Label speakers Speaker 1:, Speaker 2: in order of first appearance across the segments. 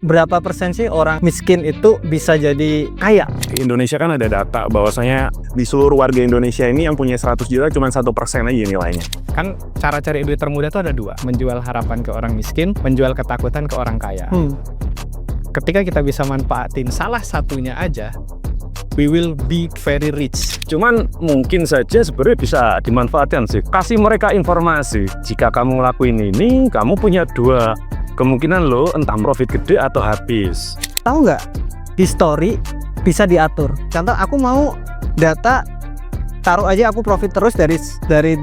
Speaker 1: Berapa persen sih orang miskin itu bisa jadi kaya?
Speaker 2: Di Indonesia kan ada data bahwasanya di seluruh warga Indonesia ini yang punya 100 juta cuma 1% aja nilainya.
Speaker 3: Kan cara cari duit termudah itu ada dua, menjual harapan ke orang miskin, menjual ketakutan ke orang kaya. Ketika kita bisa manfaatin salah satunya aja, we will be very rich.
Speaker 2: Cuman mungkin saja sebenarnya bisa dimanfaatkan sih. Kasih mereka informasi. Jika kamu ngelakuin ini, kamu punya dua kemungkinan lo, entah profit gede atau habis.
Speaker 1: Tahu nggak? History bisa diatur. Contoh aku mau data, taruh aja aku profit terus dari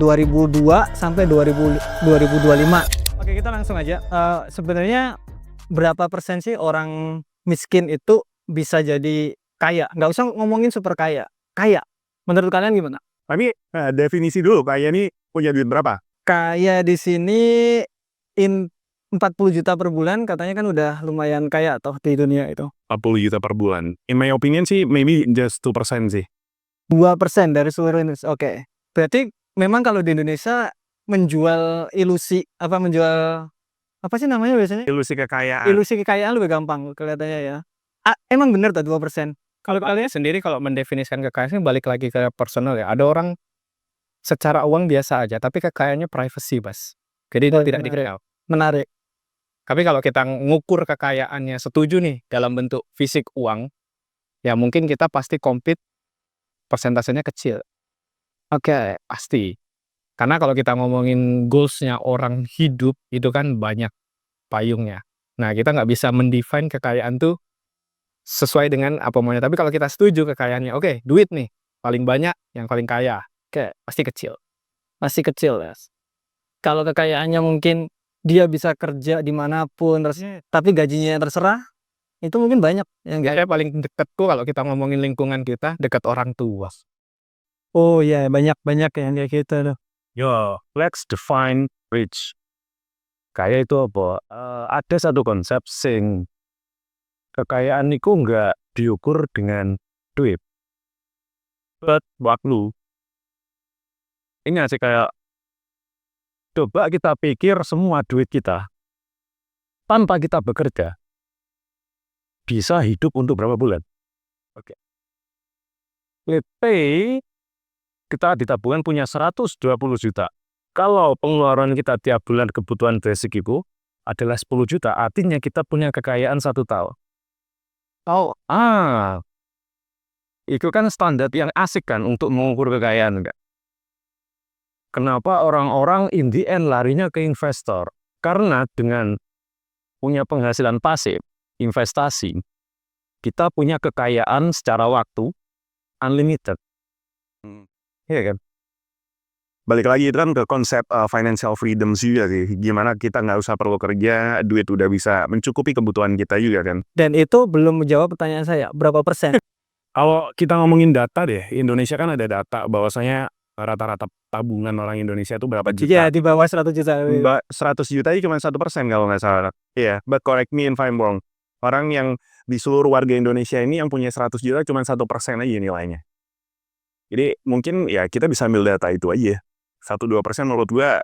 Speaker 1: 2002 sampai 2025. Oke, kita langsung aja. Sebenarnya berapa persen sih orang miskin itu bisa jadi kaya? Nggak usah ngomongin super kaya. Kaya. Menurut kalian gimana?
Speaker 2: Tapi definisi dulu, kaya ini punya duit berapa?
Speaker 1: Kaya di sini 40 juta per bulan katanya kan udah lumayan kaya toh di dunia itu.
Speaker 2: 40 juta per bulan. In my opinion sih, maybe just 2% sih.
Speaker 1: 2% dari seluruh Indonesia. Oke. Berarti memang kalau di Indonesia menjual ilusi, menjual apa sih namanya biasanya?
Speaker 2: Ilusi kekayaan.
Speaker 1: Ilusi kekayaan lebih gampang kelihatannya ya. Emang bener tuh 2%.
Speaker 3: Kalau kalian sendiri kalau mendefinisikan kekayaan balik lagi ke personal ya. Ada orang secara uang biasa aja, tapi kekayaannya privacy, Bas. Jadi itu tidak dikenal.
Speaker 1: Menarik.
Speaker 3: Tapi kalau kita ngukur kekayaannya setuju nih dalam bentuk fisik uang, ya mungkin kita pasti compete persentasenya kecil.
Speaker 1: Oke.
Speaker 3: Pasti. Karena kalau kita ngomongin goals-nya orang hidup, itu kan banyak payungnya. Nah, kita nggak bisa mendefine kekayaan tuh sesuai dengan apa maunya. Tapi kalau kita setuju kekayaannya, oke, duit nih, paling banyak, yang paling kaya. Oke, pasti kecil.
Speaker 1: Masih kecil ya. Kalau kekayaannya mungkin dia bisa kerja dimanapun, tapi gajinya terserah, itu mungkin banyak yang
Speaker 3: Saya paling deket tuh kalau kita ngomongin lingkungan kita, deket orang tua.
Speaker 1: Oh iya, banyak yang kayak gitu tuh.
Speaker 2: Yo, let's define rich. Kaya itu apa? Ada satu konsep sing kekayaan itu nggak diukur dengan duit, but waktu. Ini sih kayak coba kita pikir semua duit kita tanpa kita bekerja bisa hidup untuk berapa bulan? Oke. Let's say kita di tabungan punya 120 juta. Kalau pengeluaran kita tiap bulan kebutuhan basic itu adalah 10 juta, artinya kita punya kekayaan 1 tahun.
Speaker 1: Oh,
Speaker 2: Itu kan standar yang asik kan untuk mengukur kekayaan, enggak? Kenapa orang-orang in the end larinya ke investor? Karena dengan punya penghasilan pasif, investasi, kita punya kekayaan secara waktu unlimited. Iya kan? Balik lagi itu kan ke konsep financial freedom juga sih. Gimana kita nggak usah perlu kerja, duit udah bisa mencukupi kebutuhan kita juga kan.
Speaker 1: dan itu belum menjawab pertanyaan saya, berapa persen?
Speaker 2: Kalau kita ngomongin data deh, Indonesia kan ada data bahwasanya rata-rata tabungan orang Indonesia itu berapa juta?
Speaker 1: Iya, di bawah 100 juta.
Speaker 2: 100 juta itu cuma 1% kalau nggak salah. Iya, but correct me if I'm wrong. Orang yang di seluruh warga Indonesia ini yang punya 100 juta cuma 1% aja nilainya. Jadi mungkin ya kita bisa ambil data itu aja. 1-2% menurut gua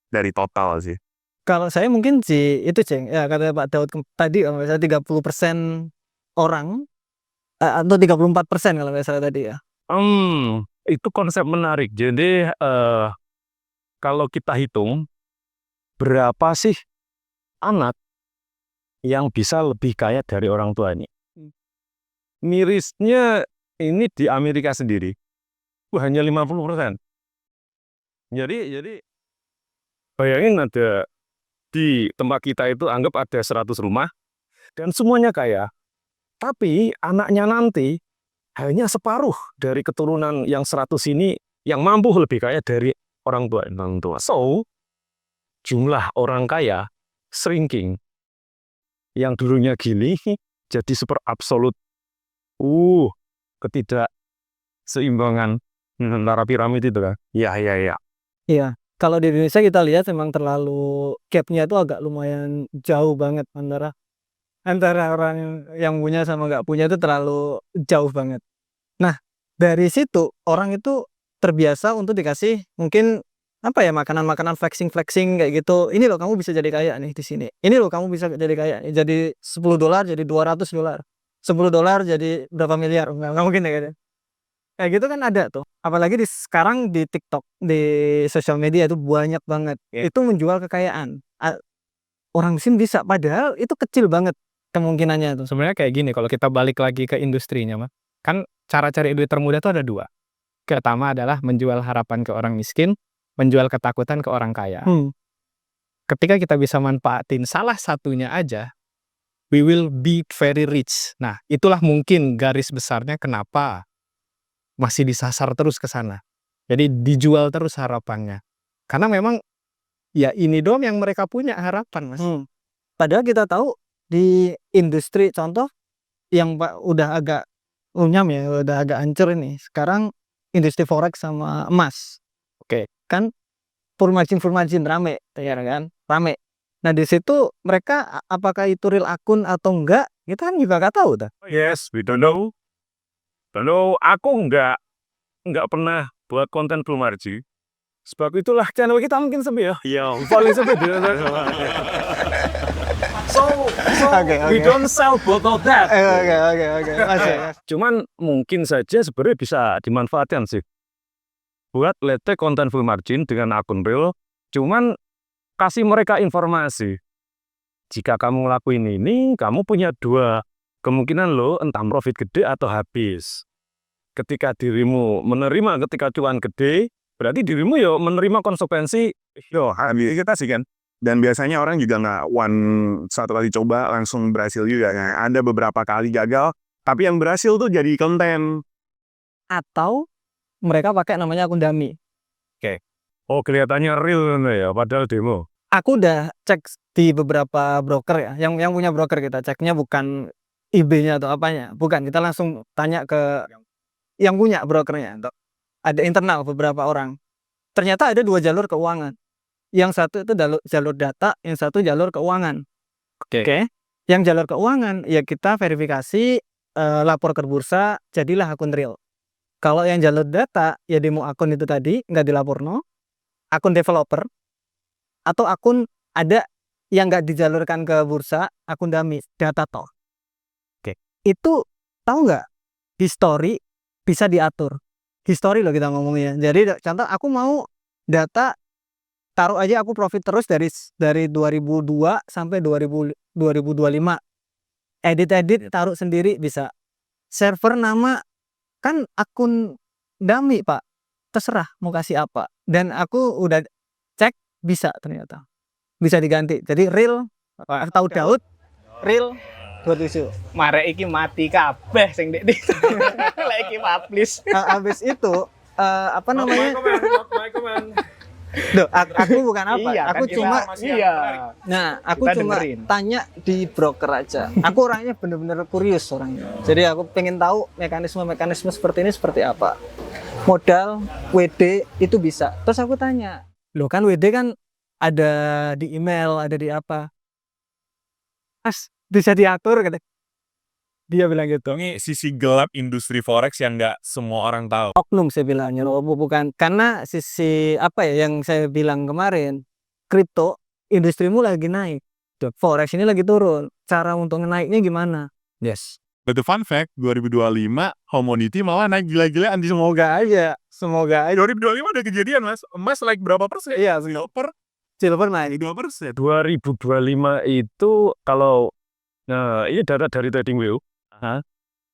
Speaker 2: dari total sih.
Speaker 1: Kalau saya mungkin sih itu Ceng, ya kata Pak Daud tadi kalau misalnya 30% orang atau 34% kalau nggak salah tadi ya.
Speaker 2: Itu konsep menarik. Jadi kalau kita hitung berapa sih anak yang bisa lebih kaya dari orang tuanya? Mirisnya ini di Amerika sendiri, hanya 50%. Jadi bayangin ada di tempat kita itu anggap ada 100 rumah dan semuanya kaya. Tapi anaknya nanti hanya separuh dari keturunan yang 100 ini yang mampu lebih kaya dari orang tua. So, jumlah orang kaya shrinking. Yang dulunya gini jadi super absolut. Ketidakseimbangan antara piramid itu kan. Iya.
Speaker 1: Iya, kalau di Indonesia kita lihat memang terlalu gap-nya itu agak lumayan jauh banget antara orang yang punya sama nggak punya itu terlalu jauh banget. Nah, dari situ orang itu terbiasa untuk dikasih mungkin apa ya, makanan-makanan flexing kayak gitu. Ini loh kamu bisa jadi kaya nih di sini. Ini loh kamu bisa jadi kaya. Jadi $10 jadi $200. $10 jadi berapa miliar? Nggak mungkin ya kayaknya. Kayak gitu kan ada tuh. Apalagi sekarang di TikTok, di sosial media itu banyak banget. Itu menjual kekayaan. Orang miskin bisa, padahal itu kecil banget kemungkinannya tuh.
Speaker 3: Sebenarnya kayak gini, kalau kita balik lagi ke industrinya, Mas, kan cara cari duit termudah itu ada 2. Pertama adalah menjual harapan ke orang miskin, menjual ketakutan ke orang kaya. Ketika kita bisa manfaatin salah satunya aja, we will be very rich. Nah, itulah mungkin garis besarnya kenapa masih disasar terus ke sana. Jadi dijual terus harapannya. Karena memang ya ini doang yang mereka punya harapan, Mas.
Speaker 1: Padahal kita tahu di industri contoh yang udah agak runyam ya, udah agak hancur ini. Sekarang industri forex sama emas.
Speaker 3: Oke.
Speaker 1: Kan full margin rame, ya kan? Rame. Nah, di situ mereka apakah itu real akun atau enggak, kita kan juga nggak tahu dah.
Speaker 2: Yes, we don't know. Aku nggak pernah buat konten full margin. Sebab itulah channel kita mungkin sepi ya. Iya, paling sepi. So we don't sell both of that.
Speaker 1: Oke. Masih.
Speaker 2: Cuman mungkin saja sebenarnya bisa dimanfaatkan sih. Buat let's say konten full margin dengan akun real. Cuman kasih mereka informasi. Jika kamu ngelakuin ini, kamu punya 2 kemungkinan loh, entah profit gede atau habis. Ketika dirimu menerima ketika cuan gede, berarti dirimu ya menerima konsekuensi.
Speaker 4: Habis kita sih kan. Dan biasanya orang juga nggak satu kali coba langsung berhasil juga. Nah, ada beberapa kali gagal, tapi yang berhasil tuh jadi konten.
Speaker 1: Atau mereka pakai namanya akun dummy.
Speaker 2: Oh, kelihatannya real ya, padahal demo.
Speaker 1: Aku udah cek di beberapa broker ya, yang punya broker kita ceknya bukan IB-nya atau apanya, bukan, kita langsung tanya ke yang punya brokernya. Ada internal beberapa orang. Ternyata ada 2 jalur keuangan. Yang satu itu jalur data, yang satu jalur keuangan. Oke. Yang jalur keuangan ya kita verifikasi, lapor ke bursa, jadilah akun real. Kalau yang jalur data ya demo akun itu tadi nggak dilaporno, akun developer atau akun ada yang nggak dijalurkan ke bursa, akun dummy, data toh. Itu tahu nggak? History bisa diatur. History loh kita ngomongnya. Jadi contoh aku mau data, taruh aja aku profit terus dari 2002 sampai 2025. Edit taruh sendiri bisa. Server nama kan akun dummy, Pak. Terserah mau kasih apa. Dan aku udah cek bisa ternyata. Bisa diganti. Jadi real atau Daud real 27.
Speaker 3: Marek iki mati kabeh sing ndek iki. Lek iki publish.
Speaker 1: Habis itu apa namanya? Loh, aku bukan apa?
Speaker 3: Iya,
Speaker 1: aku
Speaker 3: kan
Speaker 1: cuma
Speaker 3: Nah,
Speaker 1: aku
Speaker 3: kita
Speaker 1: cuma
Speaker 3: dengerin.
Speaker 1: tanya di broker aja. Aku orangnya bener-bener kurius orangnya. Jadi aku pengen tahu mekanisme seperti ini seperti apa. Modal WD itu bisa. Terus aku tanya, loh kan WD kan ada di email, ada di apa? Mas, bisa diatur kata. Dia bilang gitu.
Speaker 4: Ini sisi gelap industri forex yang nggak semua orang tahu.
Speaker 1: Oknum saya bilangnya, loh, bukan karena sisi apa ya yang saya bilang kemarin, kripto industrimu lagi naik, forex ini lagi turun, cara untuk naiknya gimana? Yes.
Speaker 4: But the fun fact, 2025 commodity malah naik gila-gilaan.
Speaker 1: Semoga aja
Speaker 4: 2025 ada kejadian, Mas. Emas like berapa persen?
Speaker 1: iya silver naik
Speaker 4: 2%.
Speaker 2: 2025 itu kalau ini data dari TradingView.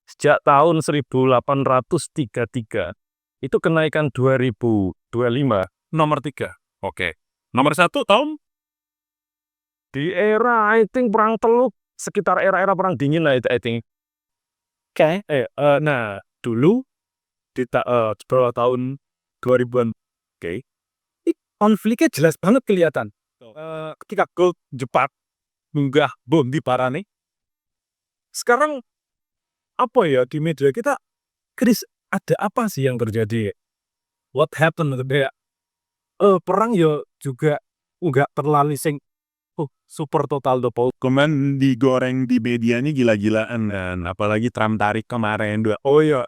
Speaker 2: Sejak tahun 1833 itu kenaikan 2025
Speaker 4: Nomor 3. Oke. Nomor 1 tahun?
Speaker 2: di era I think perang Teluk, sekitar era perang dingin lah itu I think.
Speaker 1: Oke.
Speaker 2: Nah dulu di beberapa tahun 2000-an, konfliknya jelas banget kelihatan. Ketika gold Jepang munggah bom di Parane. Sekarang apa ya di media kita, Chris, ada apa sih yang terjadi? What happened? Kayak perang ya juga nggak terlalu super total dopo.
Speaker 4: Kemudian digoreng di medianya gila-gilaan kan. Apalagi Trump tarik kemarin.
Speaker 2: Oh ya,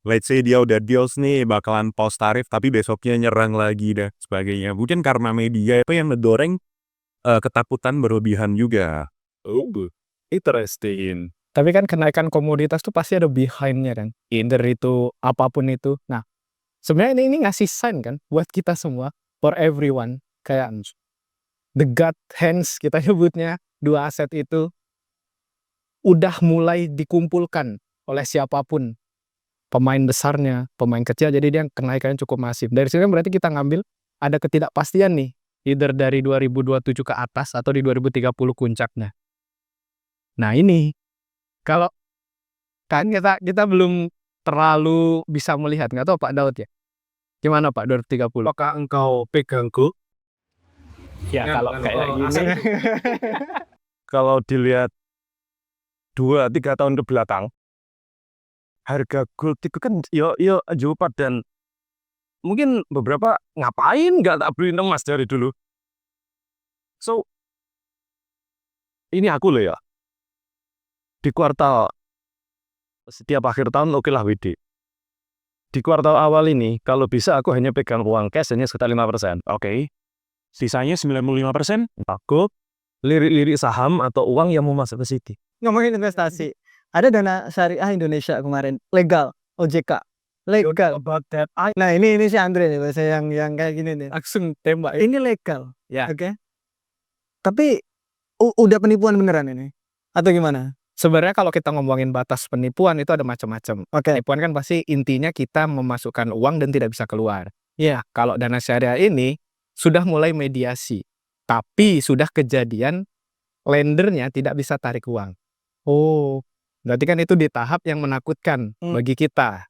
Speaker 4: let's say dia udah deals nih bakalan pause tarif tapi besoknya nyerang lagi dan sebagainya. Mungkin karena media itu yang ngedoreng ketakutan berlebihan juga.
Speaker 2: Oh, interesting.
Speaker 3: Tapi kan kenaikan komoditas tuh pasti ada behind-nya kan. Either itu apapun itu. Nah, sebenarnya ini ngasih sign kan buat kita semua, for everyone. Kayak the God hands kita nyebutnya, dua aset itu udah mulai dikumpulkan oleh siapapun. Pemain besarnya, pemain kecil, jadi dia kenaikannya cukup masif. Dari sini berarti kita ngambil ada ketidakpastian nih. Either dari 2027 ke atas atau di 2030 puncaknya. Nah ini, kalau kan kita belum terlalu bisa melihat, nggak tahu Pak Daud ya. Gimana Pak 2030?
Speaker 2: Apakah engkau pegangku?
Speaker 3: Ya kalau kayak gini.
Speaker 2: Kalau dilihat 2-3 tahun ke belakang, harga gold itu kan yo jupat dan mungkin beberapa ngapain nggak tak beli emas dari dulu. So ini aku loh ya. Di kuartal setiap akhir tahun oke lah WD. Di kuartal awal ini kalau bisa aku hanya pegang uang cash hanya sekitar 5%.
Speaker 4: Oke. Sisanya 95%?
Speaker 2: Aku lirik-lirik saham atau uang yang mau masuk ke situ.
Speaker 1: Ngomongin investasi, ada dana syariah Indonesia kemarin legal, OJK legal.
Speaker 2: About that,
Speaker 1: Nah ini si Andre nih bahasa yang kayak gini nih.
Speaker 3: Langsung tembak.
Speaker 1: Ini legal,
Speaker 3: Ya.
Speaker 1: oke. Tapi udah penipuan beneran ini atau gimana?
Speaker 3: Sebenarnya kalau kita ngomongin batas penipuan itu ada macam-macam.
Speaker 1: Oke.
Speaker 3: Penipuan kan pasti intinya kita memasukkan uang dan tidak bisa keluar.
Speaker 1: Iya.
Speaker 3: Kalau dana syariah ini sudah mulai mediasi, tapi sudah kejadian lendernya tidak bisa tarik uang. Oh, berarti kan itu di tahap yang menakutkan bagi kita.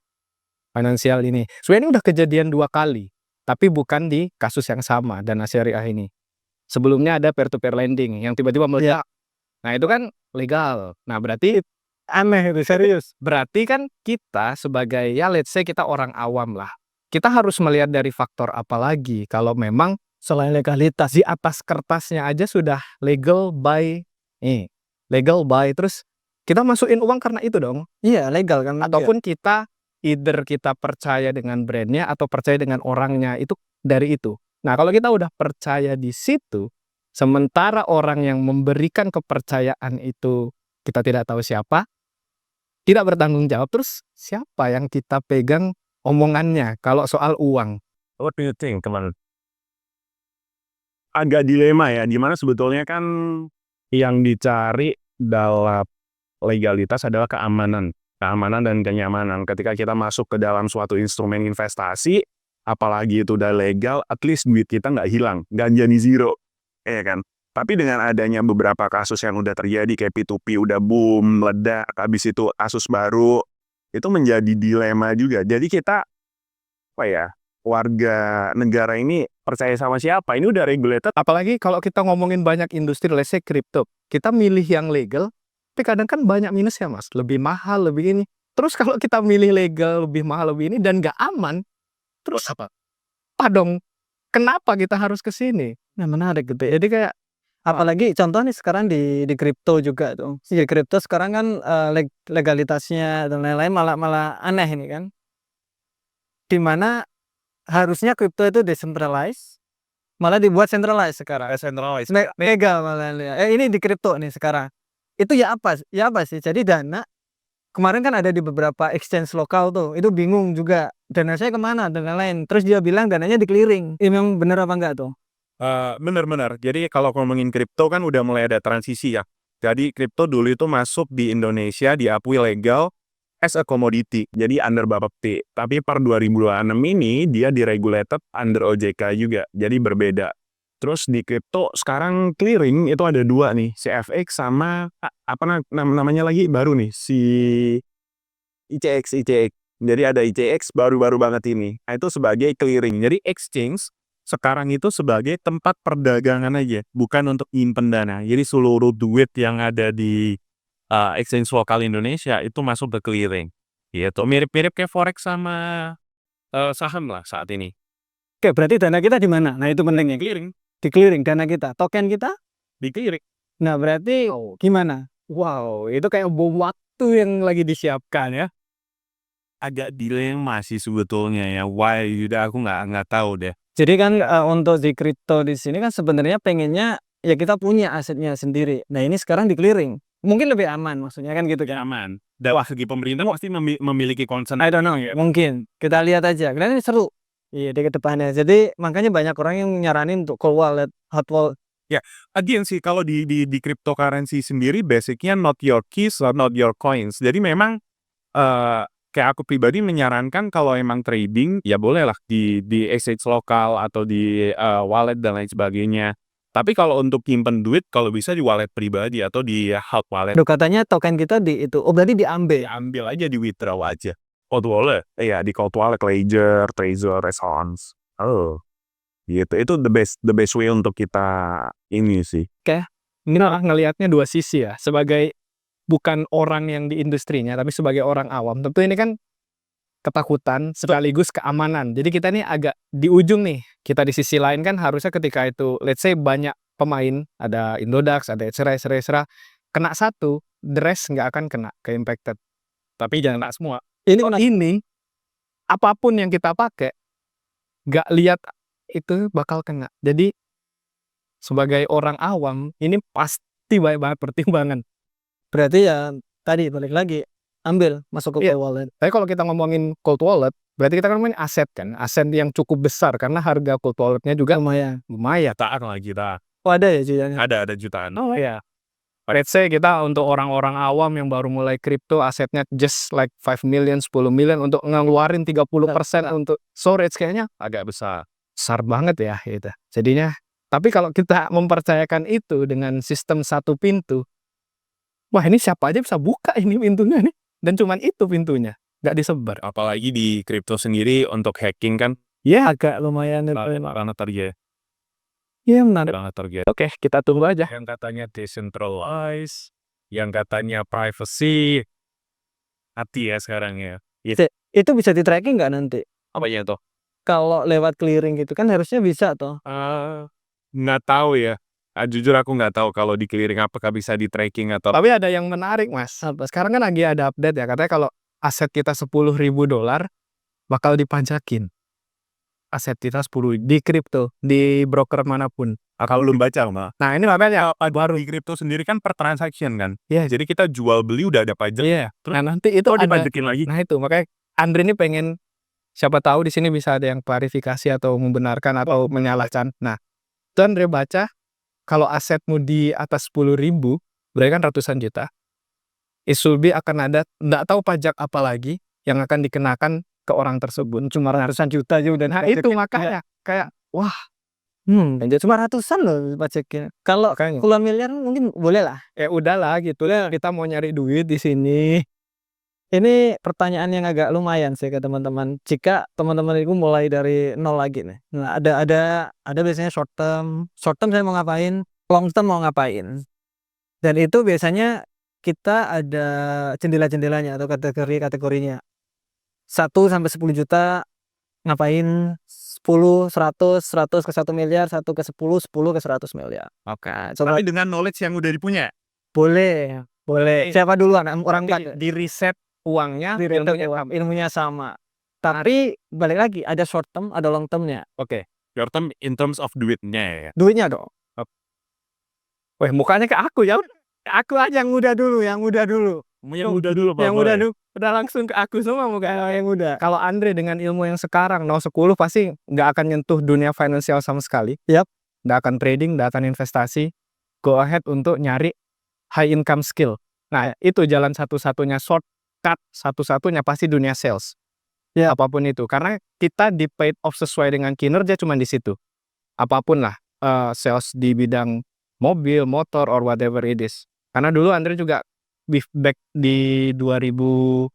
Speaker 3: Finansial ini. Sebenarnya ini udah kejadian 2 kali, tapi bukan di kasus yang sama dana syariah ini. Sebelumnya ada peer-to-peer lending yang tiba-tiba meledak. Nah itu kan legal. Nah berarti
Speaker 1: Aneh itu, serius.
Speaker 3: berarti kan kita sebagai ya let's say kita orang awam lah. Kita harus melihat dari faktor apa lagi kalau memang
Speaker 1: Selain legalitas,
Speaker 3: di atas kertasnya aja sudah legal by terus kita masukin uang karena itu dong.
Speaker 1: iya legal kan?
Speaker 3: Ataupun kita either kita percaya dengan brandnya atau percaya dengan orangnya itu dari itu. Nah kalau kita udah percaya di situ, sementara orang yang memberikan kepercayaan itu kita tidak tahu siapa, tidak bertanggung jawab, terus siapa yang kita pegang omongannya kalau soal uang?
Speaker 2: What do you think, teman?
Speaker 4: Agak dilema ya, dimana sebetulnya kan
Speaker 2: Yang dicari dalam legalitas adalah keamanan dan kenyamanan. Ketika kita masuk ke dalam suatu instrumen investasi, apalagi itu udah legal, at least duit kita nggak hilang, nggak jadi zero, ya kan? Tapi dengan adanya beberapa kasus yang udah terjadi, kayak P2P udah boom, meledak, habis itu kasus baru, itu menjadi dilema juga. Jadi kita, warga negara ini percaya sama siapa? Ini udah regulated.
Speaker 3: Apalagi kalau kita ngomongin banyak industri, let's say crypto, kita milih yang legal, tapi kadang kan banyak minus ya mas, lebih mahal, lebih ini. Terus kalau kita milih legal, lebih mahal, lebih ini, dan nggak aman, terus apa? Dong, kenapa kita harus ke sini?
Speaker 1: Nah menarik gitu. Jadi kayak apalagi contoh nih sekarang di kripto juga tuh. Di kripto sekarang kan legalitasnya dan lain-lain malah aneh ini kan. Dimana harusnya kripto itu decentralized, malah dibuat centralized sekarang.
Speaker 2: Decentralized.
Speaker 1: Legal malah. Ini di kripto nih sekarang. Itu ya apa sih? Jadi dana kemarin kan ada di beberapa exchange lokal tuh, itu bingung juga dana saya kemana dan lain-lain. Terus dia bilang dananya di clearing. Ini memang bener apa enggak tuh?
Speaker 4: Benar-benar. Jadi kalau ngomongin kripto kan udah mulai ada transisi ya. Jadi kripto dulu itu masuk di Indonesia, diakui legal as a commodity, jadi under Bapepti. Tapi per 2026 ini dia diregulated under OJK juga, jadi berbeda. Terus di kripto sekarang clearing itu ada 2 nih, CFX sama apa namanya lagi baru nih, si ICX. Jadi ada ICX baru-baru banget ini. Nah, itu sebagai clearing. Jadi exchange sekarang itu sebagai tempat perdagangan aja, bukan untuk nyimpen dana. Jadi seluruh duit yang ada di exchange lokal Indonesia itu masuk ke clearing. Gitu. Mirip-mirip kayak forex sama saham lah saat ini.
Speaker 1: Oke, berarti dana kita di mana? Nah, itu pentingnya.
Speaker 4: Clearing.
Speaker 1: Di clearing dana kita. Token kita
Speaker 4: Di clearing.
Speaker 1: Nah, berarti gimana?
Speaker 3: Wow, itu kayak bom waktu yang lagi disiapkan ya.
Speaker 4: agak dilema sih sebetulnya ya. Why Yuda, aku nggak tahu deh.
Speaker 1: Jadi kan untuk di kripto di sini kan sebenarnya pengennya ya kita punya asetnya sendiri. Nah ini sekarang di clearing, mungkin lebih aman maksudnya kan gitu kan.
Speaker 4: Aman. Dan segi pemerintah pasti memiliki concern.
Speaker 1: I don't know ya, mungkin kita lihat aja. Karena ini seru. Iya di kedepannya. Jadi makanya banyak orang yang nyaranin untuk cold wallet, hot wallet.
Speaker 4: Again sih, kalau di cryptocurrency sendiri basicnya not your keys or not your coins. Jadi memang kayak aku pribadi menyarankan kalau emang trading ya bolehlah di exchange lokal atau di wallet dan lain sebagainya. Tapi kalau untuk nyimpen duit kalau bisa di wallet pribadi atau di hot wallet.
Speaker 1: Aduh katanya token kita di itu. Oh berarti diambil.
Speaker 4: Ambil aja, di withdraw aja. Cold wallet? Iya, di cold wallet, Ledger, Trezor, Resonance. Oh, gitu. Itu the best way untuk kita ini sih.
Speaker 3: Ini ngelihatnya dua sisi ya. Sebagai bukan orang yang di industrinya, tapi sebagai orang awam. Tentu ini kan ketakutan sekaligus keamanan. Jadi kita nih agak di ujung nih. Kita di sisi lain kan harusnya ketika itu, let's say banyak pemain, ada Indodax, ada etc. Kena satu, the rest nggak akan kena ke impacted. Tapi jangan kena semua. Ini apapun yang kita pakai, nggak lihat itu bakal kena. Jadi sebagai orang awam, ini pasti banyak banget pertimbangan.
Speaker 1: Berarti ya tadi balik lagi ambil masuk ke
Speaker 3: Iya.
Speaker 1: cold wallet.
Speaker 3: Tapi kalau kita ngomongin cold wallet, berarti kita kan ngomongin aset kan, aset yang cukup besar karena harga cold walletnya juga
Speaker 1: Lumayan.
Speaker 4: Jutaan lah kita.
Speaker 1: Oh ada ya jujurnya.
Speaker 4: Ada jutaan.
Speaker 3: Oh iya. Let's say kita untuk orang-orang awam yang baru mulai kripto, asetnya just like 5 million, 10 million untuk ngeluarin 30% untuk storage kayaknya agak besar banget ya gitu. Jadinya, tapi kalau kita mempercayakan itu dengan sistem satu pintu, wah ini siapa aja bisa buka ini pintunya nih. Dan cuman itu pintunya, nggak disebar.
Speaker 4: Apalagi di kripto sendiri untuk hacking kan
Speaker 3: Ya,
Speaker 1: Agak lumayan.
Speaker 4: banget target.
Speaker 1: Iya menarik.
Speaker 4: Banget target.
Speaker 3: oke, kita tunggu aja.
Speaker 4: Yang katanya decentralized, yang katanya privacy. Hati ya sekarang ya.
Speaker 1: Itu bisa di tracking nggak nanti?
Speaker 4: Apa ya toh?
Speaker 1: Kalau lewat clearing gitu kan harusnya bisa toh.
Speaker 4: Nggak tahu ya. Jujur aku nggak tahu kalau di clearing apakah bisa di tracking atau.
Speaker 3: Tapi ada yang menarik mas. Sekarang kan lagi ada update ya, katanya kalau aset kita $10.000 bakal dipajakin. Aset kita 10 di kripto, di broker manapun.
Speaker 4: Kalau belum baca mah.
Speaker 3: Nah ini makanya
Speaker 4: Baru di kripto sendiri kan per transaction kan.
Speaker 3: Iya.
Speaker 4: Jadi kita jual beli udah ada pajak.
Speaker 3: Iya.
Speaker 4: Terus
Speaker 3: Nah nanti itu
Speaker 4: kok
Speaker 3: ada.
Speaker 4: dipajakin lagi?
Speaker 3: Nah itu makanya Andre ini pengen, siapa tahu di sini bisa ada yang klarifikasi atau membenarkan atau menyalahkan. Nah itu Andre baca kalau asetmu di atas 10.000 berarti kan ratusan juta. It should be akan ada nggak tahu pajak apa lagi yang akan dikenakan ke orang tersebut.
Speaker 1: Cuma ratusan juta aja udah.
Speaker 3: Nah itu makanya kayak wah
Speaker 1: Cuma ratusan loh pajaknya. Kalau
Speaker 3: makanya
Speaker 1: puluhan miliar mungkin boleh lah.
Speaker 3: ya udahlah gitu lah, kita mau nyari duit di sini.
Speaker 1: Ini pertanyaan yang agak lumayan sih ke teman-teman. Jika teman-teman itu mulai dari nol lagi nih. Nah, ada biasanya short term. Short term saya mau ngapain, long term mau ngapain. Dan itu biasanya kita ada jendela-jendelanya atau kategorinya. 1 sampai 10 juta ngapain, 10, 100 ke 1 miliar, 1 ke 10 ke 100 miliar. Oke, coba
Speaker 4: Tapi dengan knowledge yang udah dipunya.
Speaker 1: boleh. Siapa duluan? Orang
Speaker 3: Tapi di reset uangnya,
Speaker 1: di ilmunya sama. Tapi balik lagi ada short term, ada long termnya.
Speaker 3: Oke.
Speaker 4: Short term in terms of duitnya ya.
Speaker 1: Duitnya dong.
Speaker 3: Weh mukanya ke aku ya.
Speaker 1: Aku aja yang muda dulu.
Speaker 4: Yang udah dulu Pak.
Speaker 1: Yang muda dulu. Udah langsung ke aku semua muka yang muda.
Speaker 3: Kalau Andre dengan ilmu yang sekarang 10 pasti nggak akan nyentuh dunia finansial sama sekali.
Speaker 1: Yap.
Speaker 3: Nggak akan trading, nggak akan investasi. Go ahead untuk nyari high income skill. Nah itu jalan satu-satunya, shortcut satu-satunya pasti dunia sales.
Speaker 1: Ya.
Speaker 3: Apapun itu. Karena kita di paid off sesuai dengan kinerja cuma di situ. Apapun lah. Sales di bidang mobil, motor, or whatever it is. Karena dulu Andre juga back di 2019,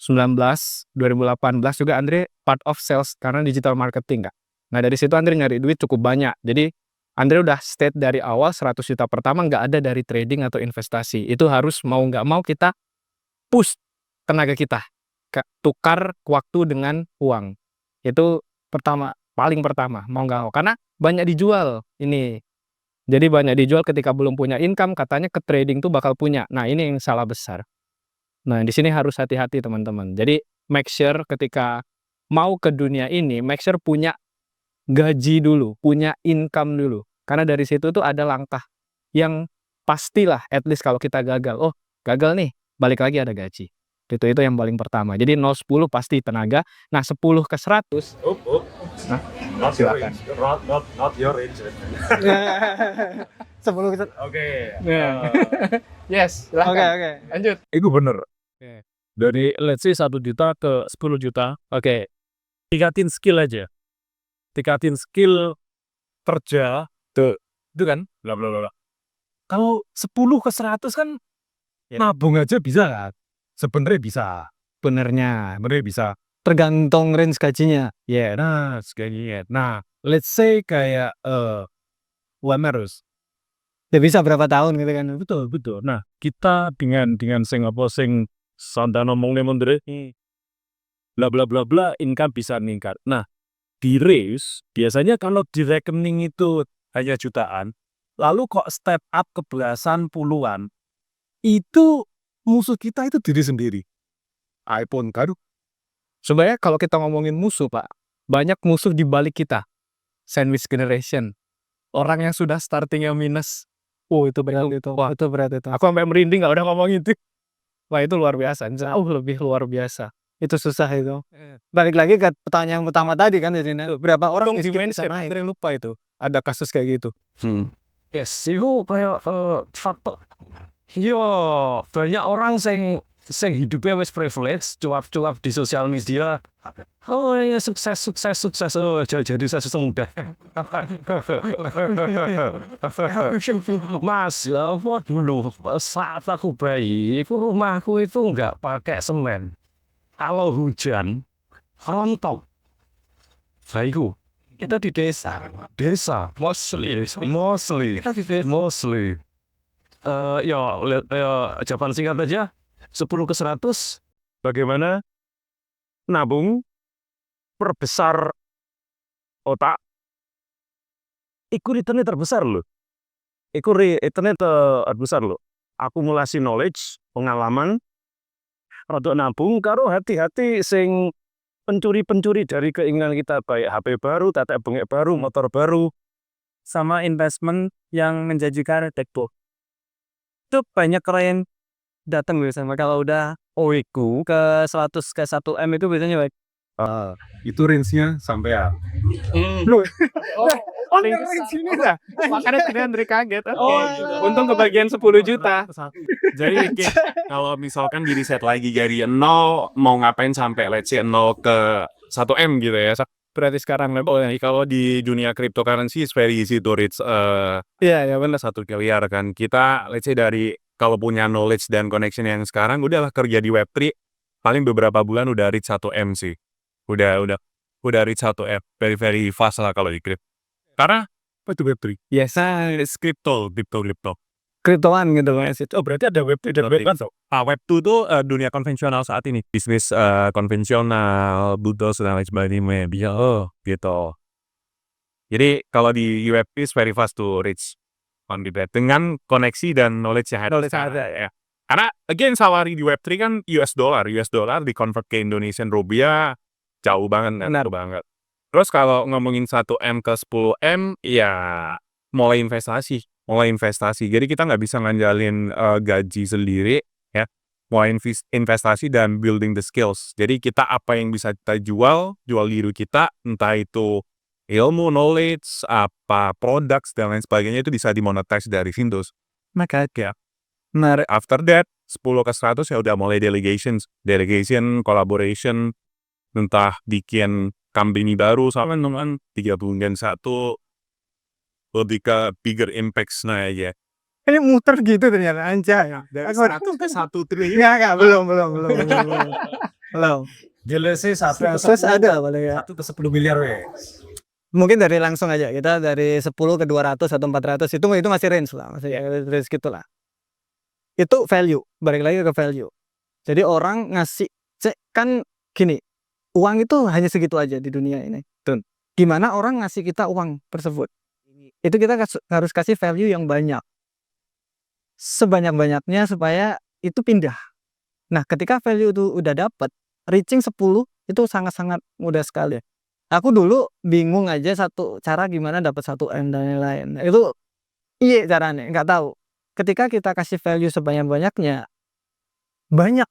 Speaker 3: 2018 juga Andre part of sales karena digital marketing Kak. Nah dari situ Andre nyari duit cukup banyak. Jadi Andre udah state dari awal 100 juta pertama nggak ada dari trading atau investasi. Itu harus mau nggak mau kita push tenaga kita. Tukar waktu dengan uang. Itu paling pertama mau nggak mau. Karena banyak dijual ini. Jadi banyak dijual ketika belum punya income, katanya ke trading tuh bakal punya. Nah ini yang salah besar. Nah di sini harus hati-hati teman-teman. Jadi make sure ketika mau ke dunia ini, make sure punya gaji dulu, punya income dulu. Karena dari situ tuh ada langkah yang pastilah, at least kalau kita gagal, oh gagal nih, balik lagi ada gaji. Itu yang paling pertama. Jadi 0-10 pasti tenaga. Nah 10 ke 100.
Speaker 2: Not
Speaker 3: silakan.
Speaker 2: Not your age.
Speaker 1: 10 kita.
Speaker 2: Oke.
Speaker 3: Yes, silakan.
Speaker 1: Oke.
Speaker 3: Lanjut.
Speaker 2: Itu bener.
Speaker 3: Oke.
Speaker 2: Dari let's say 1 juta ke 10 juta.
Speaker 3: Oke.
Speaker 2: Tingkatin skill aja. Tingkatin skill kerja. Tuh. Itu kan. Bla bla bla. Kalau 10 ke 100 kan nabung aja bisa kan? Sebenarnya bisa.
Speaker 3: Benernya.
Speaker 2: Sebenarnya bisa.
Speaker 1: Tergantung range gajinya.
Speaker 2: Ya, nah, segini. Nah, let's say kayak UMR.
Speaker 1: Ya bisa berapa tahun gitu kan.
Speaker 2: Betul. Nah, kita dengan sing santai ngomongnya mundur bla bla bla bla, income bisa meningkat. Nah, di race biasanya kalau di rekening itu hanya jutaan, lalu kok step up ke belasan puluhan, itu musuh kita itu diri sendiri. iPhone kan.
Speaker 3: Sebenarnya kalau kita ngomongin musuh, Pak, banyak musuh di balik kita. Sandwich generation. Orang yang sudah startingnya minus. Oh, itu berat itu. Wah,
Speaker 1: Itu berat itu.
Speaker 3: aku sampai merinding kalau udah ngomong itu. Wah, itu luar biasa. Jauh lebih luar biasa.
Speaker 1: Itu susah itu. Balik lagi ke pertanyaan utama tadi kan, jadi berapa orang
Speaker 3: Untung
Speaker 1: skip bisa
Speaker 3: dimension,
Speaker 1: naik.
Speaker 3: Andre lupa itu. Ada kasus kayak gitu.
Speaker 2: Yes, itu kayak faktor. Yo, banyak orang sing hidupnya wis privilege, cuap-cuap di sosial media. Oh ya sukses. Oh jadi saya mudah. Mas, ya dulu saat aku bayi, itu rumahku itu nggak pakai semen. Kalau hujan, rontok. Bayiku, kita di desa, mostly. Ya, jawaban singkat aja, 10 ke 100, bagaimana nabung, perbesar otak, itu returnnya terbesar loh. Returnnya terbesar loh. Akumulasi knowledge, pengalaman, untuk nabung, karo hati-hati sing pencuri-pencuri dari keinginan kita, baik HP baru, tetek bengek baru, motor baru,
Speaker 1: Sama investment yang menjanjikan tekbo. Itu banyak klien datang biasanya kalau udah
Speaker 2: iku
Speaker 1: ke 100 ke 1 M itu biasanya baik.
Speaker 2: itu range-nya sampai ya.
Speaker 3: Paling sini dah. Makanya tadi Andre kaget.
Speaker 1: Oh,
Speaker 3: Untung kebagian 10 juta.
Speaker 4: Jadi kalau misalkan di reset lagi dari 0 mau ngapain sampai let's say 0 ke 1 M gitu ya.
Speaker 3: Berarti sekarang
Speaker 4: Kalau di dunia cryptocurrency is very easy to reach
Speaker 3: Iya, benar.
Speaker 4: 1 miliar kan. Kita let's say dari kalau punya knowledge dan connection yang sekarang udahlah kerja di Web3 paling beberapa bulan udah reach 1 M sih. Udah reach 1 M. Very fast lah kalau di crypto. Karena apa itu Web3?
Speaker 3: Yes,
Speaker 4: It's crypto.
Speaker 1: kriptoan gitu kan.
Speaker 2: Oh berarti ada Web3 dan Web1 so?
Speaker 4: Web 2 tuh dunia konvensional saat ini. Bisnis konvensional, butuh dan lain sebagainya. Gitu. Jadi kalau di Web is very fast to reach on the dengan koneksi dan knowledge yang ada. Ya. Karena again salary di Web3 kan US dollar di convert ke Indonesian rupiah jauh banget.
Speaker 1: Benar.
Speaker 4: Jauh banget. Terus kalau ngomongin 1 M ke 10 M ya mulai investasi. Jadi kita nggak bisa nganjalin gaji sendiri ya. Mulai investasi dan building the skills. Jadi kita apa yang bisa kita jual diri kita, entah itu ilmu, knowledge, apa products dan lain sebagainya itu bisa dimonetize dari Windows. Maka ya. After that 10 ke 100 ya udah mulai delegation, collaboration, entah bikin company baru sama teman 3 satu lebih ke bigger impacts ya.
Speaker 1: Ini muter gitu ternyata anjay.
Speaker 4: Dari 100 ke 1 triliun.
Speaker 1: Enggak, belum. Belum.
Speaker 2: Jelas sih
Speaker 1: Terus ada paling ya.
Speaker 2: 1 ke 10 miliar ya.
Speaker 1: Mungkin dari langsung aja kita dari 10 ke 200 atau 400 itu masih range lah, masih range gitu lah. Itu value, balik lagi ke value. Jadi orang ngasih kan gini, uang itu hanya segitu aja di dunia ini. Gimana orang ngasih kita uang tersebut? Itu kita harus kasih value yang banyak. Sebanyak-banyaknya supaya itu pindah. Nah, ketika value itu udah dapet, reaching 10 itu sangat-sangat mudah sekali. Aku dulu bingung aja satu cara gimana dapat 1 M dan lain-lain. Itu iya caranya, nggak tahu. Ketika kita kasih value sebanyak-banyaknya, banyak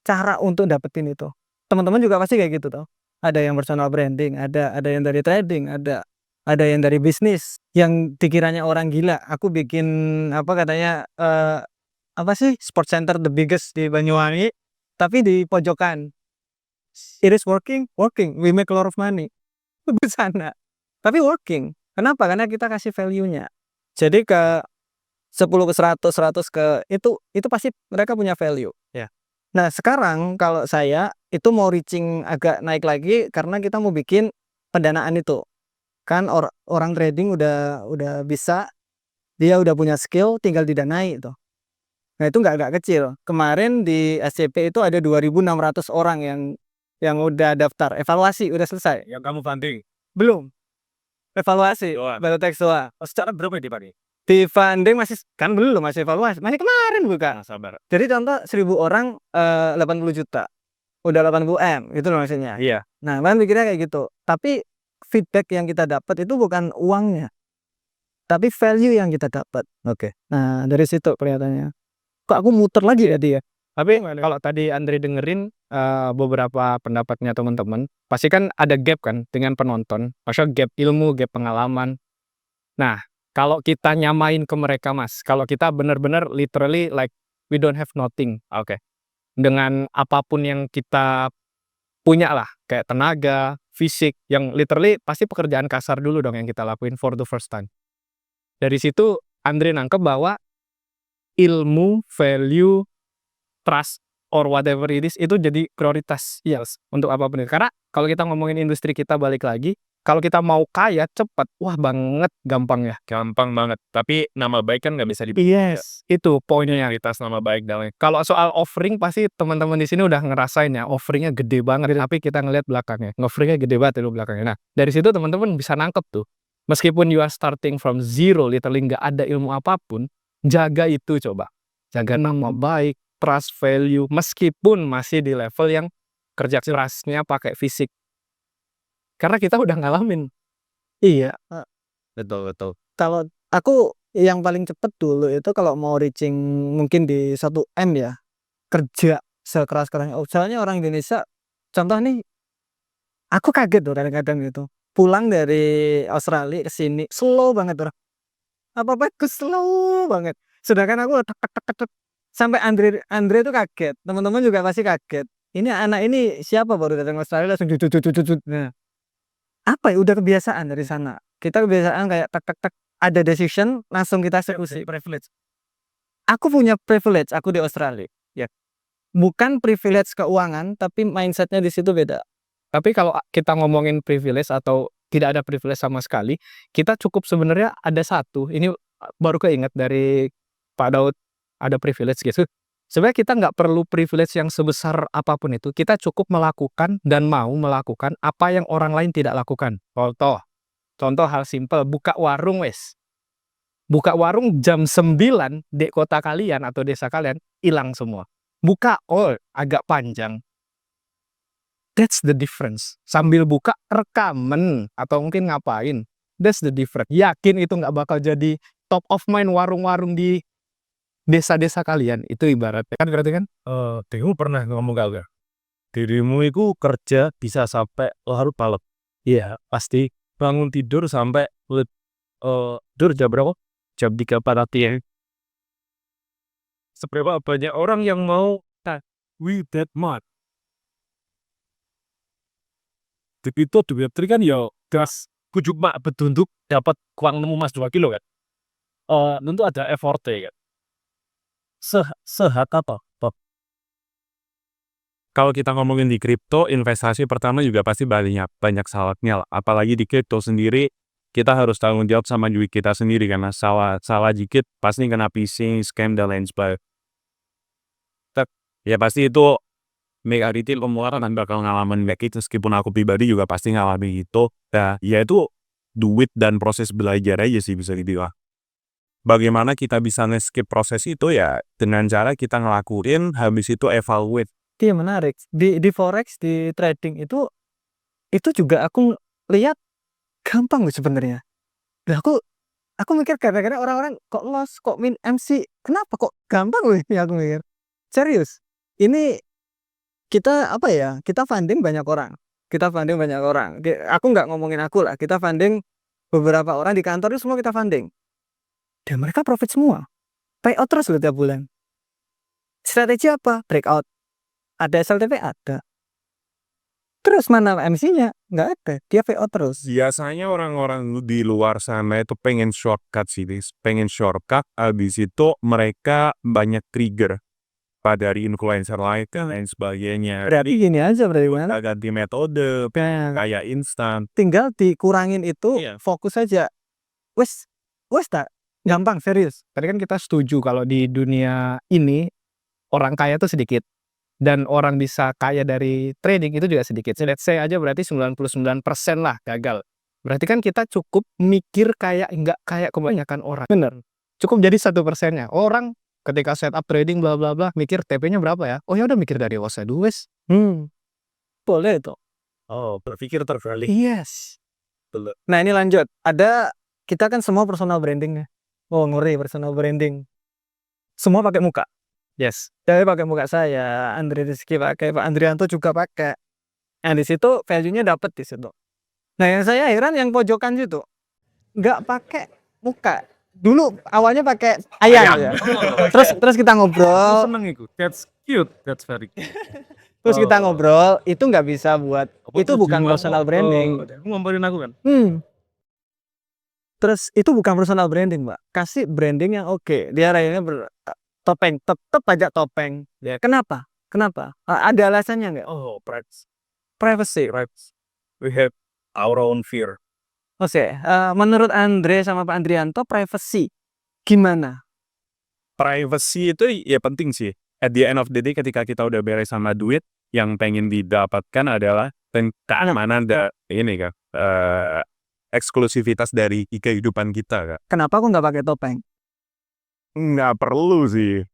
Speaker 1: cara untuk dapetin itu. Teman-teman juga pasti kayak gitu toh. Ada yang personal branding, ada yang dari trading, ada yang dari bisnis yang dikiranya orang gila. Aku bikin apa katanya apa sih sport center the biggest di Banyuwangi, tapi di pojokan. It is working, we make a lot of money. Di sana. Tapi working. Kenapa? Karena kita kasih value-nya. Jadi ke 10 ke 100, 100 ke itu pasti mereka punya value.
Speaker 3: Ya.
Speaker 1: Nah, sekarang kalau saya itu mau reaching agak naik lagi karena kita mau bikin pendanaan itu. Kan orang trading udah bisa, dia udah punya skill, tinggal didanai itu. Nah, itu nggak kecil. Kemarin di SCP itu ada 2.600 orang yang udah daftar, evaluasi udah selesai.
Speaker 2: Yang kamu funding.
Speaker 1: Belum. Evaluasi,
Speaker 2: Doang.
Speaker 1: baru teks doang.
Speaker 2: Secara berapa dipakai?
Speaker 1: Di funding masih kan belum, masih evaluasi. Masih kemarin bukan.
Speaker 2: Sabar.
Speaker 1: Jadi contoh 1.000 orang 80 juta. Udah 80 M, itu loh maksudnya.
Speaker 2: Iya.
Speaker 1: Nah, kan pikirnya kayak gitu. Tapi feedback yang kita dapat itu bukan uangnya. Tapi value yang kita dapat.
Speaker 2: Oke.
Speaker 1: Nah, dari situ kelihatannya. Kok aku muter lagi ya dia?
Speaker 3: Tapi kalau tadi Andre dengerin beberapa pendapatnya teman-teman, pasti kan ada gap kan dengan penonton. Maksudnya gap ilmu, gap pengalaman. Nah, kalau kita nyamain ke mereka, Mas, kalau kita benar-benar literally like we don't have nothing. Oke. Dengan apapun yang kita punya lah, kayak tenaga, fisik, yang literally pasti pekerjaan kasar dulu dong yang kita lakuin for the first time. Dari situ Andre nangkep bahwa ilmu, value, trust, or whatever it is, itu jadi prioritas. Yes, untuk apapun itu. Karena kalau kita ngomongin industri kita balik lagi, kalau kita mau kaya cepat, wah banget gampang ya.
Speaker 2: Gampang banget. Tapi nama baik kan nggak bisa
Speaker 3: Yes, itu poinnya.
Speaker 2: Prioritas nama baik dalam.
Speaker 3: Kalau soal offering pasti teman-teman di sini udah ngerasain ya, offeringnya gede banget, tapi kita ngeliat belakangnya, offeringnya gede banget itu belakangnya. Nah, dari situ teman-teman bisa nangkep tuh, meskipun you are starting from zero, literally nggak ada ilmu apapun, jaga itu coba. Jaga nama baik, trust, value, meskipun masih di level yang kerja kerasnya pakai fisik. Karena kita udah ngalamin.
Speaker 1: Iya.
Speaker 2: Betul.
Speaker 1: Kalau aku yang paling cepet dulu itu kalau mau reaching mungkin di 1 M ya, kerja sekeras-kerasnya. Soalnya orang Indonesia, contoh nih, aku kaget tuh kadang-kadang gitu. Pulang dari Australia ke sini, slow banget orang. Apa-apa itu slow banget. Sedangkan aku tek. Sampai Andre tuh kaget. Teman-teman juga pasti kaget. Ini anak ini siapa baru datang Australia langsung jut. Nah, apa ya, udah kebiasaan dari sana. Kita kebiasaan kayak tek, ada decision langsung kita eksekusi.
Speaker 3: Privilege.
Speaker 1: Aku punya privilege, aku di Australia. Ya. Bukan privilege keuangan, tapi mindsetnya di situ beda.
Speaker 3: Tapi kalau kita ngomongin privilege atau tidak ada privilege sama sekali, kita cukup sebenarnya ada satu. Ini baru keinget dari Pak Daud, ada privilege gitu. Sebenarnya kita nggak perlu privilege yang sebesar apapun itu. Kita cukup melakukan dan mau melakukan apa yang orang lain tidak lakukan. Contoh hal simpel, buka warung wes. Buka warung jam 9 di kota kalian atau desa kalian, hilang semua. Buka, agak panjang. That's the difference. Sambil buka, rekaman atau mungkin ngapain. That's the difference. Yakin itu nggak bakal jadi top of mind warung-warung di desa-desa kalian. Itu ibaratnya kan, berarti kan?
Speaker 2: Dirimu pernah ngomong gak? Dirimu itu kerja bisa sampai larut malam. Iya, pasti bangun tidur sampai tidur jam berapa? Jam 3 pagi. Seberapa banyak orang yang mau with that much? Itu di Web3 kan ya gas kujuk mak bedunduk dapat uang nemu emas 2 kilo kan. Tentu ada effortnya kan. Sehat apa? Kalau kita ngomongin di kripto, investasi pertama juga pasti banyak salahnya lah. Apalagi di kripto sendiri, kita harus tanggung jawab sama duit kita sendiri karena salah dikit pasti kena phishing, scam dan lain sebagainya. Ya pasti itu majority pengeluaran dan bakal ngalamin kayak gitu. Meskipun aku pribadi juga pasti ngalamin itu. Nah, ya itu duit dan proses belajar aja sih bisa dibilang. Bagaimana kita bisa nge-skip proses itu ya dengan cara kita ngelakuin habis itu evaluate
Speaker 1: Iya menarik. Di forex, di trading itu juga aku lihat gampang loh sebenarnya. Lah aku mikir kadang-kadang orang-orang kok loss, kok min MC, kenapa kok gampang loh ini aku mikir. Serius. Ini kita apa ya? Kita funding banyak orang. Kita funding banyak orang. Aku nggak ngomongin aku lah. Kita funding beberapa orang di kantor itu semua kita funding. Dan mereka profit semua. Payout terus loh tiap bulan. Strategi apa? Breakout. Ada SLTP? Ada. Terus mana MC-nya? Nggak ada. Dia payout terus.
Speaker 4: Biasanya orang-orang di luar sana itu pengen shortcut sih, Dis. Pengen shortcut, habis itu mereka banyak trigger dari influencer lain dan lain sebagainya.
Speaker 1: Berarti gini aja berarti mana?
Speaker 4: Kita ganti metode, kayak instan.
Speaker 1: Tinggal dikurangin itu,
Speaker 4: Iya.
Speaker 1: fokus aja. Wes tak gampang serius.
Speaker 3: Tadi kan kita setuju kalau di dunia ini orang kaya tuh sedikit dan orang bisa kaya dari trading itu juga sedikit. Let's say aja berarti 99% lah gagal. Berarti kan kita cukup mikir kayak nggak kayak kebanyakan orang. Bener. Cukup jadi 1%-nya. Orang ketika setup trading bla bla bla mikir TP-nya berapa ya? Oh ya udah mikir dari wasa dulu wes.
Speaker 1: Boleh tuh.
Speaker 2: Oh, berpikir terbalik.
Speaker 1: Yes.
Speaker 2: Betul.
Speaker 1: Nah ini lanjut. Kita kan semua personal branding ya. Oh ngeri personal branding. Semua pakai muka.
Speaker 3: Yes.
Speaker 1: Saya pakai muka saya, Andre Rizky pakai, Pak Andrianto juga pakai. Nah di situ value-nya dapat di situ. Nah yang saya heran yang pojokan situ nggak pakai muka. Dulu awalnya pakai ayam ya. Terus kita ngobrol.
Speaker 2: Seneng itu. That's cute. That's very cute.
Speaker 1: Terus kita ngobrol, itu nggak bisa buat, itu bukan personal branding.
Speaker 2: Kamu ngomporin aku kan?
Speaker 1: Terus itu bukan personal branding, Mbak. Kasih branding yang oke. Dia rayanya topeng, tetep aja topeng.
Speaker 2: Ya.
Speaker 1: Kenapa? Ada alasannya nggak?
Speaker 2: Oh,
Speaker 1: Privacy.
Speaker 2: we have our own fear.
Speaker 1: Oke, menurut Andre sama Pak Andrianto, privacy gimana?
Speaker 4: Privacy itu ya penting sih. At the end of the day ketika kita udah beres sama duit, yang pengen didapatkan adalah keamanan dan ini kan eksklusivitas dari kehidupan kita, Kak.
Speaker 1: Kenapa aku nggak pakai topeng?
Speaker 4: Nggak perlu sih.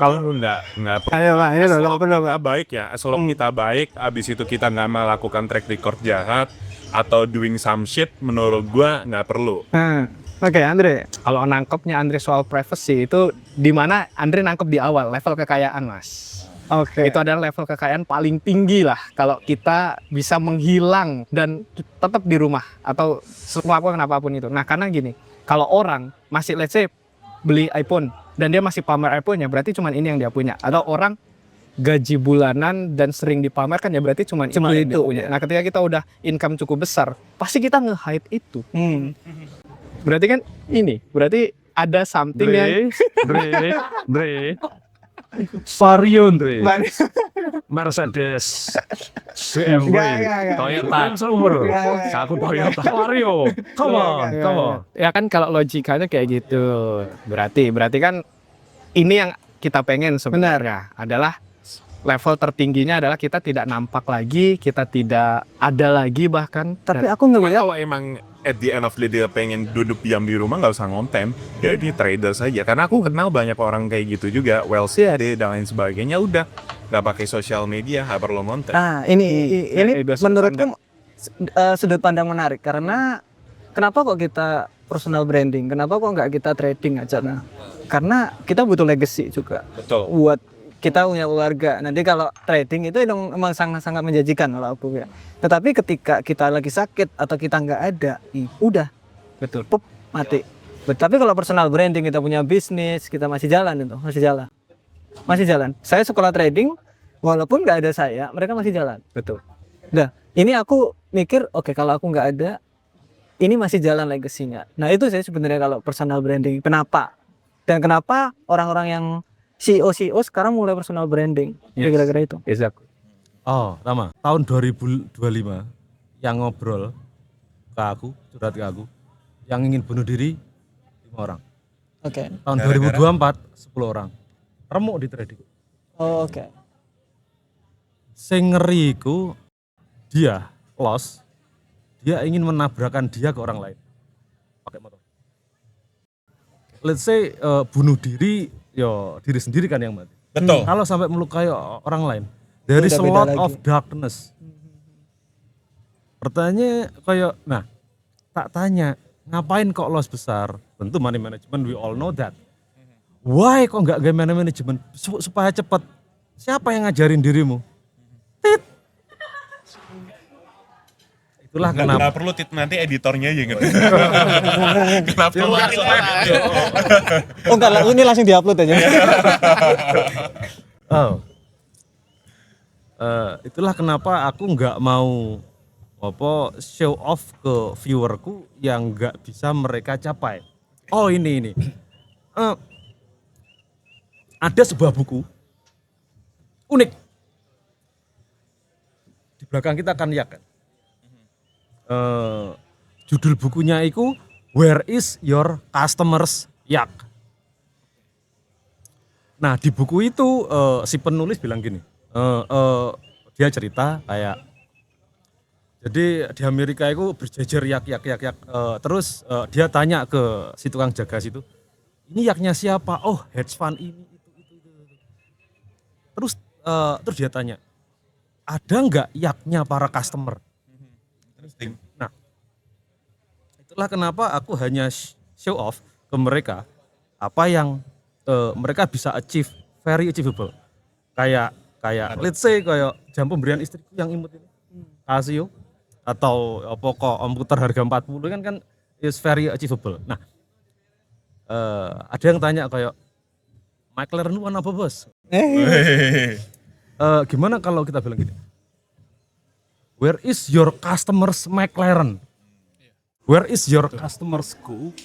Speaker 4: Kalau nggak
Speaker 1: Ayo Pak, ini loh,
Speaker 4: kita baik ya, selama kita baik, abis itu kita nggak melakukan track record jahat atau doing some shit, menurut gua nggak perlu.
Speaker 1: Oke, Andre.
Speaker 3: Kalau nangkepnya Andre soal privacy itu di mana Andre nangkep di awal level kekayaan, Mas.
Speaker 1: Oke.
Speaker 3: Itu adalah level kekayaan paling tinggi lah kalau kita bisa menghilang dan tetap di rumah atau melakukan apapun itu. Nah, karena gini, kalau orang masih let's say beli iPhone dan dia masih pamer iPhone-nya, berarti cuma ini yang dia punya. Atau orang gaji bulanan dan sering dipamerkan ya berarti cuma itu yang dia punya. Nah, ketika kita udah income cukup besar, pasti kita nge-hide itu. Berarti kan berarti ada something yang
Speaker 2: Dre. Vario, Dre. Mercedes, BMW,
Speaker 1: Enggak.
Speaker 2: Toyota, Range-Rover, aku Toyota, Vario. Come on.
Speaker 3: ya kan kalau logikanya kayak gitu. Berarti kan ini yang kita pengen sebenarnya adalah level tertingginya adalah kita tidak nampak lagi, kita tidak ada lagi bahkan.
Speaker 1: Tapi aku nggak ngeliat.
Speaker 4: Kalau emang at the end of the day pengen duduk diam di rumah, nggak usah ngonten, jadi trader saja. Karena aku kenal banyak orang kayak gitu juga, wealthy ada dan lain sebagainya, udah nggak pakai sosial media, nggak perlu ngonten.
Speaker 1: Nah, ini menurutku sudut pandang menarik karena kenapa kok kita personal branding? Kenapa kok nggak kita trading aja? Nah, karena kita butuh legacy juga.
Speaker 4: Betul.
Speaker 1: Buat kita punya keluarga. Nanti kalau trading itu emang sangat-sangat menjanjikan kalau aku ya. Tetapi ketika kita lagi sakit atau kita nggak ada, udah
Speaker 3: Betul.
Speaker 1: Pup, mati. Tapi kalau personal branding kita punya bisnis, kita masih jalan itu, masih jalan. Saya sekolah trading, walaupun nggak ada saya, mereka masih jalan.
Speaker 3: Betul.
Speaker 1: Nah, ini aku mikir, oke, kalau aku nggak ada, ini masih jalan legasinya. Nah itu saya sebenarnya kalau personal branding. Kenapa? Dan kenapa orang-orang yang CEO sekarang mulai personal branding?
Speaker 3: Yes.
Speaker 1: Kira-kira itu.
Speaker 3: Exactly.
Speaker 5: Oh, Rama, tahun 2025 yang ngobrol ke aku, curhat ke aku, yang ingin bunuh diri 5 orang.
Speaker 1: Oke.
Speaker 5: Tahun 2024 10 orang. Remuk di trading.
Speaker 1: Oh, oke.
Speaker 5: Sing ngeri iku dia loss, dia ingin menabrakan dia ke orang lain pakai motor. Let's say bunuh diri, yo diri sendiri kan yang mati.
Speaker 4: Betul.
Speaker 5: Kalau sampai melukai orang lain, there is
Speaker 1: Udah
Speaker 5: a
Speaker 1: beda
Speaker 5: lot
Speaker 1: lagi.
Speaker 5: of darkness. Pertanyaannya kayak, nah, tak tanya, ngapain kok loss besar? Tentu money management, we all know that. Why kok nggak game money management supaya cepat? Siapa yang ngajarin dirimu? Tit. Itulah kenapa.
Speaker 4: Nggak perlu nanti editornya aja ngerti. Kenapa lu langsung
Speaker 1: Oh enggak, ini langsung diupload aja.
Speaker 5: Oh. Itulah kenapa aku nggak mau show off ke viewerku yang nggak bisa mereka capai. Oh ini. Ada sebuah buku unik. Di belakang kita akan lihat kan. Judul bukunya itu Where is Your Customers Yak. Nah di buku itu si penulis bilang gini, dia cerita kayak, jadi di Amerika itu berjejer yak. Terus dia tanya ke si tukang jaga situ, ini yaknya siapa? Oh hedge fund ini itu. Terus dia tanya, ada nggak yaknya para customer? Nah, itulah kenapa aku hanya show off ke mereka apa yang mereka bisa achieve, very achievable. Kayak let's say kayak jam pemberian istriku yang imut ini, Casio, atau pokok komputer harga 40 kan is very achievable. Nah, ada yang tanya kayak, McLaren lu apa bos? Gimana kalau kita bilang gini? Where is your customers McLaren? Where is your customers go?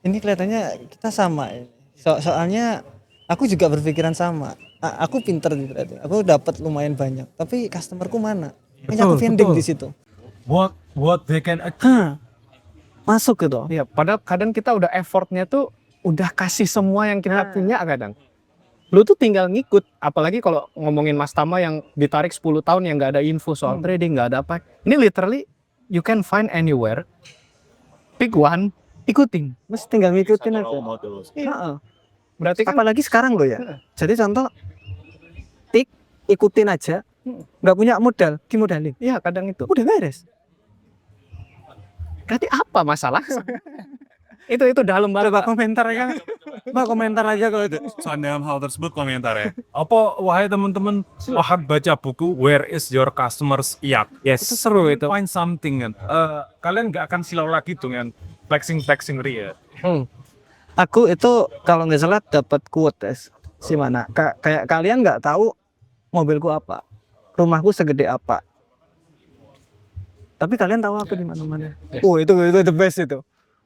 Speaker 1: Ini kelihatannya kita sama. Soalnya aku juga berpikiran sama. Aku pinter gitu berarti. Aku dapat lumayan banyak. Tapi customerku mana? Makanya aku vending di situ.
Speaker 5: What they can
Speaker 1: Masuk gitu.
Speaker 3: Iya, padahal kadang kita udah effortnya tuh udah kasih semua yang kita punya kadang. Lu tuh tinggal ngikut, apalagi kalau ngomongin Mas Tama yang ditarik 10 tahun yang nggak ada info soal trading, nggak ada apa. Ini literally you can find anywhere, pick one, ikutin.
Speaker 1: Mesti tinggal ngikutin aja.
Speaker 3: Iya. Berarti kan
Speaker 1: Apalagi sekarang loh ya. Jadi contoh, ikutin aja. Nggak punya modal, dimodalin.
Speaker 3: iya kadang itu.
Speaker 1: Udah beres.
Speaker 3: Berarti apa masalah? itu dalam banget.
Speaker 1: Coba komentar ya. Mbak komentar aja kalau itu.
Speaker 4: Soal dalam hal tersebut komentar ya.
Speaker 5: Apa wahai teman-teman wahai baca buku Where is Your Customers Yak? Yes.
Speaker 3: Itu seru itu.
Speaker 5: Find something kan. Kalian nggak akan silau lagi dengan flexing ria.
Speaker 1: Aku itu kalau nggak salah dapat quote si mana. Kayak kalian nggak tahu mobilku apa, rumahku segede apa. Tapi kalian tahu aku di mana-mana. Oh itu the best itu.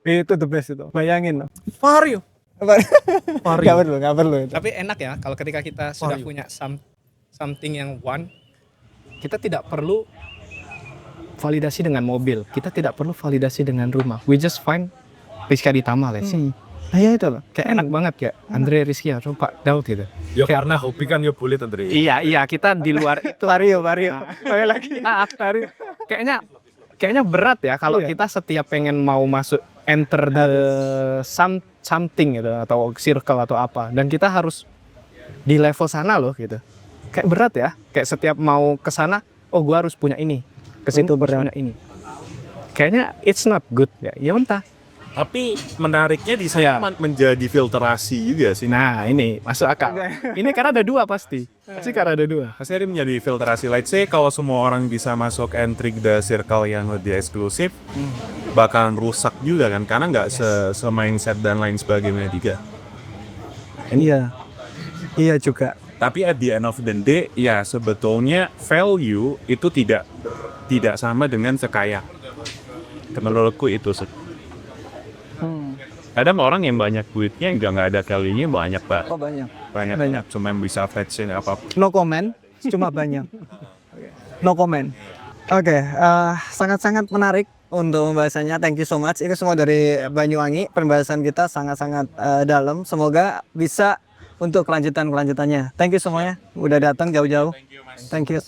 Speaker 1: Itu the best itu. Bayangin loh.
Speaker 5: Vario.
Speaker 1: Nggak perlu itu.
Speaker 3: Tapi enak ya kalau ketika kita sudah punya something yang one, kita tidak perlu validasi dengan mobil, kita tidak perlu validasi dengan rumah. We just find Rizky Aditama lah sih.
Speaker 1: Nah, ya itu loh.
Speaker 3: Kayak enak banget ya, Andre Rizky atau Pak Daud gitu.
Speaker 5: Ya karena hobi kan ya boleh Andre.
Speaker 3: Iya kita di luar itu.
Speaker 1: Vario.
Speaker 3: Lagi. Vario. Kayaknya berat ya kalau kita setiap pengen mau masuk enter the something gitu atau circle atau apa, dan kita harus di level sana loh gitu. Kayak berat ya, kayak setiap mau ke sana, oh gua harus punya ini, ke situ punya ini. Kayaknya it's not good ya. Ya entah.
Speaker 4: Tapi menariknya di sana menjadi filterasi juga sih.
Speaker 3: Nah ini masuk akal. Ini karena ada dua pasti karena ada dua.
Speaker 4: Pasti ini menjadi filterasi. Let's say kalau semua orang bisa masuk entry the circle yang lebih eksklusif, bakalan rusak juga kan, karena nggak se-mindset dan lain sebagainya juga.
Speaker 1: Iya juga.
Speaker 4: Tapi at the end of the day, ya sebetulnya value itu tidak sama dengan sekaya. Menurutku itu sih. Kadang orang yang banyak duitnya nggak ada value-nya banyak pak.
Speaker 1: Oh banyak.
Speaker 4: Banyak. Cuma bisa fetch apapun.
Speaker 1: No comment, cuma banyak. No comment. Oke, sangat-sangat menarik untuk pembahasannya. Thank you so much. Itu semua dari Banyuwangi. Pembahasan kita sangat-sangat dalam. Semoga bisa untuk kelanjutannya. Thank you semuanya. Udah datang jauh-jauh. Thank you.